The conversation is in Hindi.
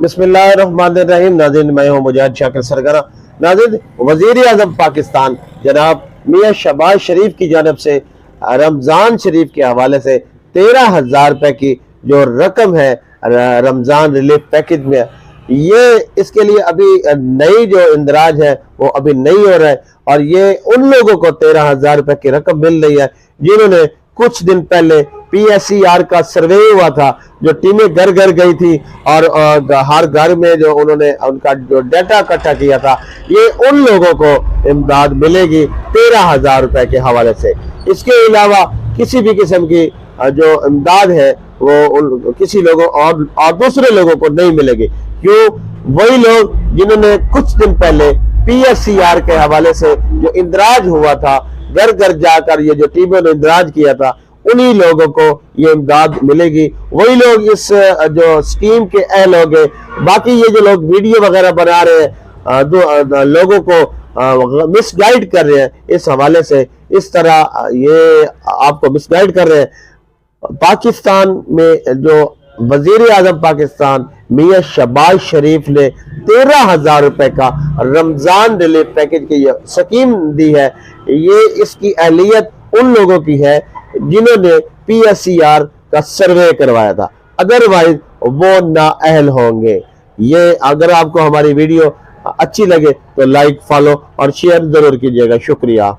बिस्मिल्लाहिर्रहमानिर्रहीम। नाज़रीन, मैं हूं मुजाहिद शाकिर सरगना। नाज़रीन, वज़ीर आज़म पाकिस्तान जनाब मियां शहबाज शरीफ की जानब से रमज़ान शरीफ के हवाले से 13,000 रुपए की जो रकम है रमज़ान रिलीफ पैकेज में, ये इसके लिए अभी नई जो इंदराज है वो अभी नहीं हो रहा है और ये उन लोगों को 13,000 रुपए की रकम मिल रही है जिन्होंने कुछ दिन पहले PSER का सर्वे हुआ था, जो टीमें घर घर गई थी और हर घर में जो उन्होंने उनका जो डाटा इकट्ठा किया था, ये उन लोगों को इमदाद मिलेगी 13,000 रुपए के हवाले से। इसके अलावा किसी भी किस्म की जो इमदाद है वो किसी लोगों और दूसरे लोगों को नहीं मिलेगी। क्यों? वही लोग जिन्होंने कुछ दिन पहले PSER के हवाले से जो इंदराज हुआ था, घर घर जाकर ये जो टीमों ने इंदराज किया था, उन्हीं लोगों को ये इमदाद मिलेगी। वही लोग इस जो स्कीम के अहल हो गए। बाकी ये जो लोग वीडियो वगैरह बना रहे हैं, लोगों को मिसगाइड कर रहे हैं, इस हवाले से इस तरह ये आपको मिसगाइड कर रहे हैं। पाकिस्तान में जो वजीर आजम पाकिस्तान मियां शहबाज शरीफ ने 13,000 रुपए का रमजान रिलीफ पैकेज की स्कीम दी है, ये इसकी अहलियत उन लोगों की है जिन्होंने PSER का सर्वे करवाया था, अदरवाइज वो नाअहल होंगे। ये अगर आपको हमारी वीडियो अच्छी लगे तो लाइक, फॉलो और शेयर जरूर कीजिएगा। शुक्रिया।